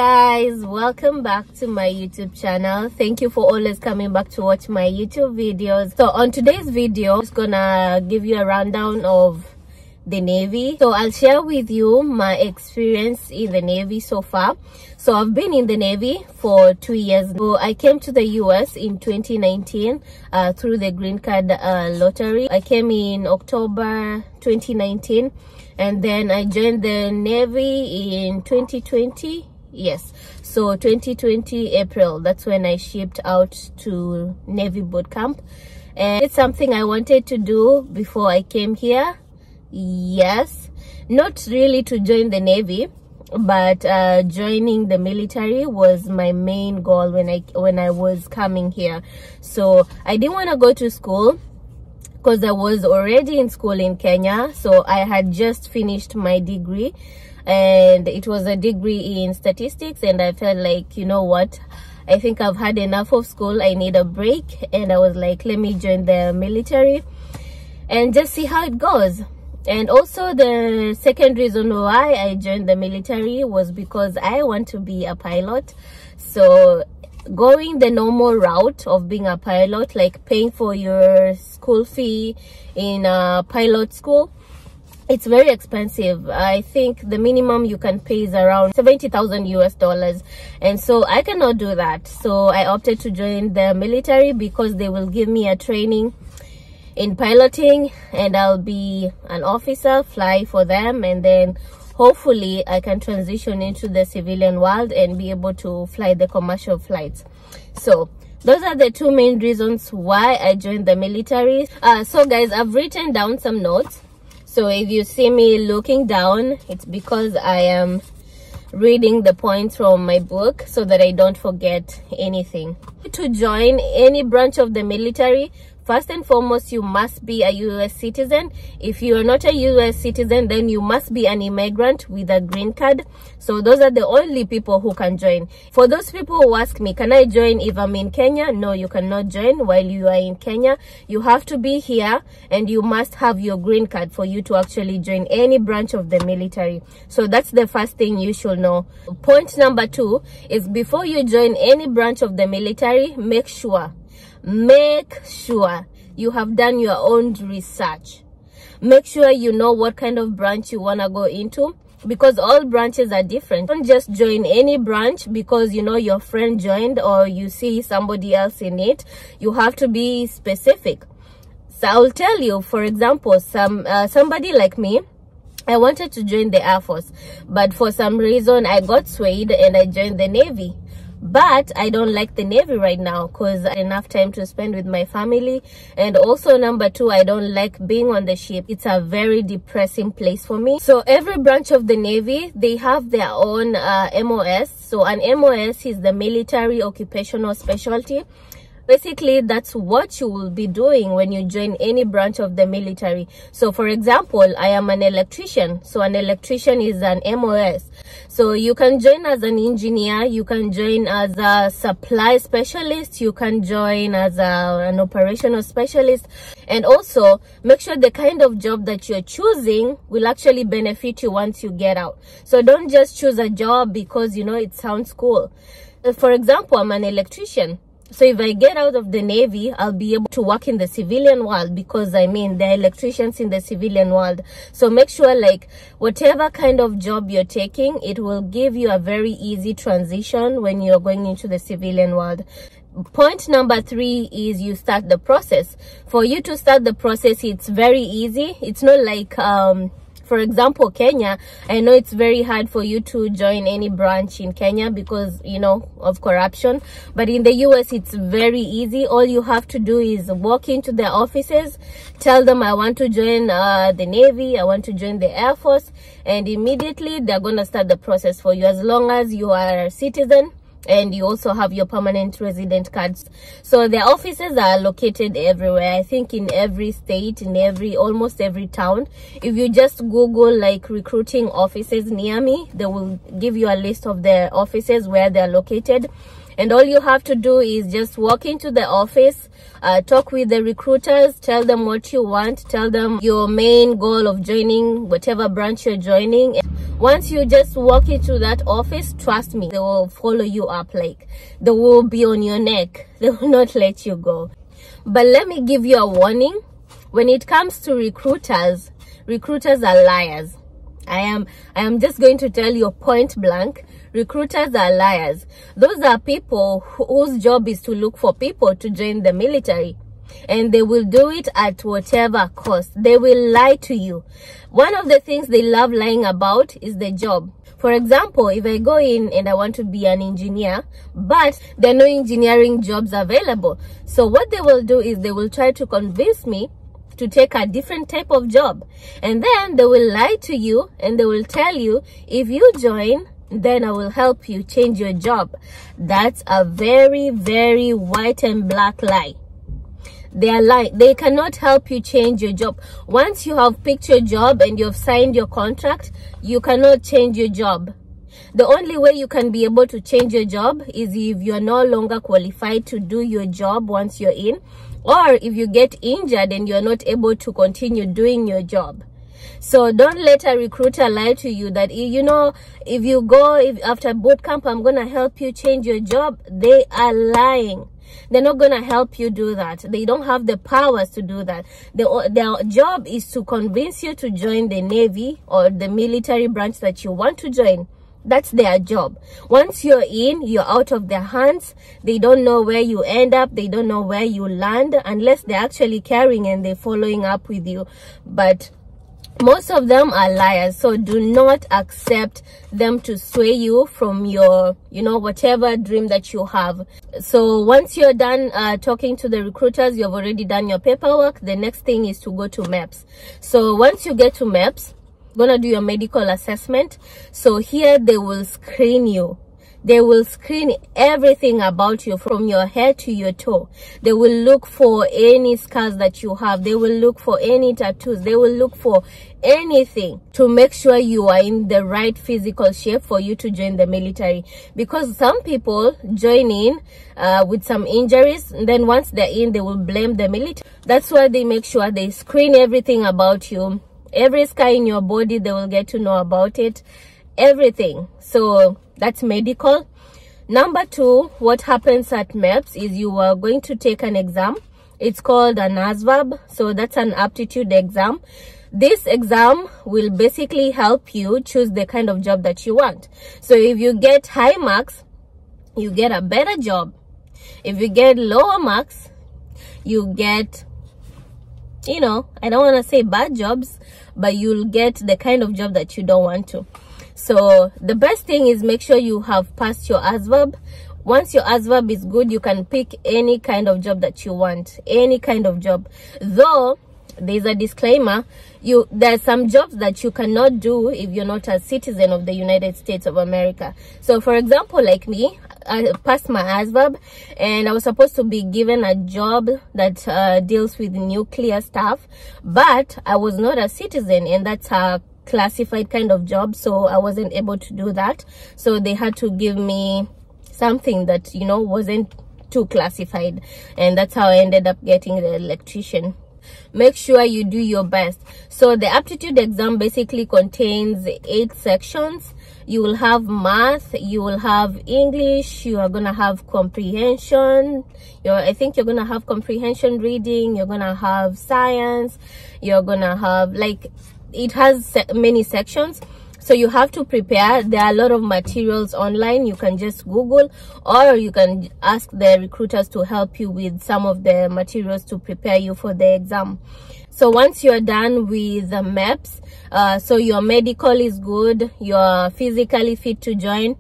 guys, welcome back to my YouTube channel. Thank you for always coming back to watch my YouTube videos. So on today's video, I'm just gonna give you a rundown of the Navy. So I'll share with you my experience in the Navy so far. So I've been in the Navy for 2 years. So I came to the US in 2019 through the green card lottery. I came in October 2019 and then I joined the Navy in 2020. Yes, so 2020 April, that's when I shipped out to Navy boot camp, and it's something I wanted to do before I came here. Yes, not really to join the Navy, but joining the military was my main goal when I was coming here. So I didn't want to go to school because I was already in school in Kenya. So I had just finished my degree, and it was a degree in statistics, and I felt like, you know what, I think I've had enough of school. I need a break, and I was like, let me join the military and just see how it goes. And also the second reason why I joined the military was because I want to be a pilot. So going the normal route of being a pilot, like paying for your school fee in a pilot school, it's very expensive. I think the minimum you can pay is around 70,000 US dollars, and so I cannot do that. So I opted to join the military because they will give me a training in piloting, and I'll be an officer, fly for them, and then hopefully I can transition into the civilian world and be able to fly the commercial flights. So those are the two main reasons why I joined the military. So guys, I've written down some notes. So if you see me looking down, it's because I am reading the points from my book so that I don't forget anything. To join any branch of the military, first and foremost, you must be a US citizen. If you are not a US citizen, then you must be an immigrant with a green card. So those are the only people who can join. For those people who ask me, can I join if I'm in Kenya? No, you cannot join while you are in Kenya. You have to be here, and you must have your green card for you to actually join any branch of the military. So that's the first thing you should know. Point number 2 is, before you join any branch of the military, make sure you have done your own research. Make sure you know what kind of branch you want to go into, because all branches are different. Don't just join any branch because you know your friend joined or you see somebody else in it. You have to be specific. So I'll tell you, for example, somebody like me, I wanted to join the Air Force, but for some reason I got swayed and I joined the Navy. But I don't like the Navy right now because I have enough time to spend with my family. And also number 2, I don't like being on the ship. It's a very depressing place for me. So every branch of the Navy, they have their own MOS. So an MOS is the military occupational specialty. Basically, that's what you will be doing when you join any branch of the military. So for example, I am an electrician. So an electrician is an MOS. So you can join as an engineer, you can join as a supply specialist, you can join as an operational specialist. And also make sure the kind of job that you're choosing will actually benefit you once you get out. So don't just choose a job because, you know, it sounds cool. For example, I'm an electrician. So if I get out of the Navy, I'll be able to work in the civilian world, because I mean, there are electricians in the civilian world. So make sure, like, whatever kind of job you're taking, it will give you a very easy transition when you're going into the civilian world. Point number 3 is you start the process. For you to start the process, it's very easy. It's not like for example, Kenya. I know it's very hard for you to join any branch in Kenya because, you know, of corruption. But in the US, it's very easy. All you have to do is walk into their offices, tell them I want to join the Navy, I want to join the Air Force, and immediately they're going to start the process for you, as long as you are a citizen and you also have your permanent resident cards. So their offices are located everywhere. I think in every state, in almost every town. If you just Google like recruiting offices near me, they will give you a list of the offices where they're located. and all you have to do is just walk into the office, talk with the recruiters, tell them what you want, tell them your main goal of joining whatever branch you're joining. Once you just walk into that office, trust me, they will follow you up. Like, they will be on your neck. They will not let you go. But let me give you a warning. When it comes to recruiters are liars. I am just going to tell you point blank, recruiters are liars. Those are people whose job is to look for people to join the military, and they will do it at whatever cost. They will lie to you. One of the things they love lying about is the job. For example, if I go in and I want to be an engineer, but there are no engineering jobs available, so what they will do is they will try to convince me to take a different type of job, and then they will lie to you and they will tell you, if you join, then I will help you change your job. That's a very, very white and black lie. They are lying. They cannot help you change your job. Once you have picked your job and you have signed your contract, you cannot change your job. The only way you can be able to change your job is if you are no longer qualified to do your job once you're in, or if you get injured and you're not able to continue doing your job. So don't let a recruiter lie to you that, you know, if you go, after boot camp, I'm going to help you change your job. They are lying. They're not going to help you do that. They don't have the powers to do that. Their job is to convince you to join the Navy or the military branch that you want to join. That's their job. Once you're in, you're out of their hands. They don't know where you end up. They don't know where you land, unless they're actually caring and they're following up with you. But most of them are liars, so do not accept them to sway you from your, you know, whatever dream that you have. So once you're done talking to the recruiters, you've already done your paperwork. The next thing is to go to MEPS. So once you get to MEPS, gonna do your medical assessment. So here they will screen you. They will screen everything about you from your head to your toe. They will look for any scars that you have. They will look for any tattoos. They will look for anything to make sure you are in the right physical shape for you to join the military. Because some people join in with some injuries, and then once they're in, they will blame the military. That's why they make sure they screen everything about you. Every scar in your body, they will get to know about it. Everything. So that's medical. Number two, what happens at MEPS is you are going to take an exam. It's called an ASVAB. So that's an aptitude exam. This exam will basically help you choose the kind of job that you want. So if you get high marks, you get a better job. If you get lower marks, you get, you know, I don't want to say bad jobs, but you'll get the kind of job that you don't want to. So the best thing is make sure you have passed your ASVAB. Once your ASVAB is good, you can pick any kind of job that you want, any kind of job. Though there's a disclaimer, there are some jobs that you cannot do if you're not a citizen of the United States of America. So for example, like me, I passed my ASVAB and I was supposed to be given a job that deals with nuclear stuff, but I was not a citizen, and that's a classified kind of job, so I wasn't able to do that. So they had to give me something that, you know, wasn't too classified, and that's how I ended up getting the electrician. Make sure you do your best. So the aptitude exam basically contains 8 sections. You will have math, you will have English, you are gonna have comprehension, I think you're gonna have comprehension reading, you're gonna have science, you're gonna have, like, it has many sections, so you have to prepare. There are a lot of materials online. You can just Google, or you can ask the recruiters to help you with some of the materials to prepare you for the exam. So once you're done with the MEPS, so your medical is good, you're physically fit to join,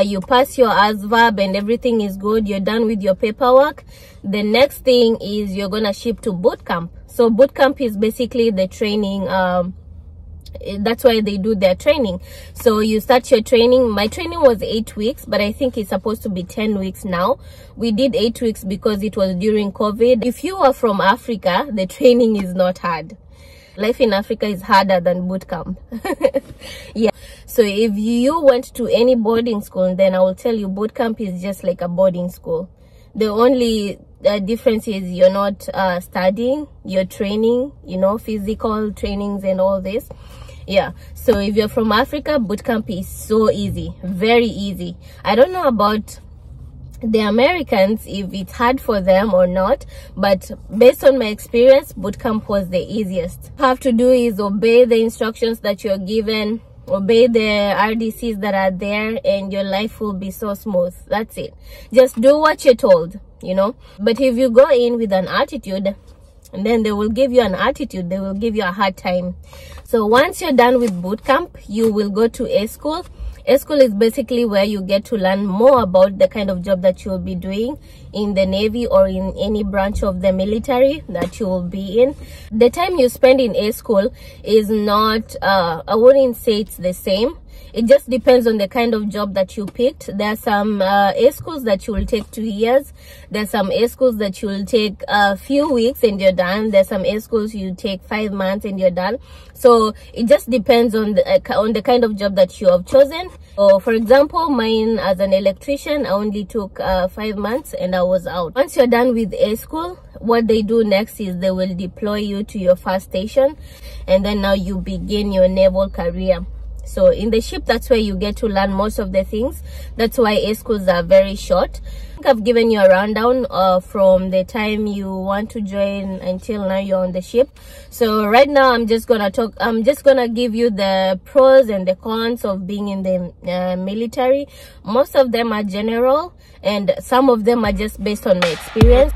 you pass your ASVAB and everything is good, you're done with your paperwork, the next thing is you're gonna ship to boot camp. So boot camp is basically the training, that's why they do their training. So you start your training. My training was 8 weeks, but I think it's supposed to be 10 weeks now. We did 8 weeks because it was during COVID. If you are from Africa, the training is not hard. life in Africa is harder than boot camp. Yeah, so if you went to any boarding school, then I will tell you boot camp is just like a boarding school. The only difference is you're not studying, you're training, you know, physical trainings and all this. Yeah, so if you're from Africa, boot camp is so easy, very easy. I don't know about the Americans if it's hard for them or not, but based on my experience, boot camp was the easiest. All you have to do is obey the instructions that you're given, obey the RDCs that are there, and your life will be so smooth. That's it. Just do what you're told, you know. But if you go in with an attitude, and then they will give you an attitude, they will give you a hard time. So once you're done with boot camp, you will go to A school. A school is basically where you get to learn more about the kind of job that you will be doing in the Navy or in any branch of the military that you will be in. The time you spend in A school is not, I wouldn't say it's the same. It just depends on the kind of job that you picked. There are some A schools that you will take 2 years. There's some A schools that you will take a few weeks and you're done. There's some A schools you take 5 months and you're done. So it just depends on the kind of job that you have chosen. So for example, mine as an electrician, I only took 5 months and I was out. Once you're done with A school, what they do next is they will deploy you to your first station, and then now you begin your naval career. So in the ship, that's where you get to learn most of the things. That's why A schools are very short. I think I've given you a rundown from the time you want to join until now you're on the ship. So right now I'm just gonna give you the pros and the cons of being in the military. Most of them are general and some of them are just based on my experience.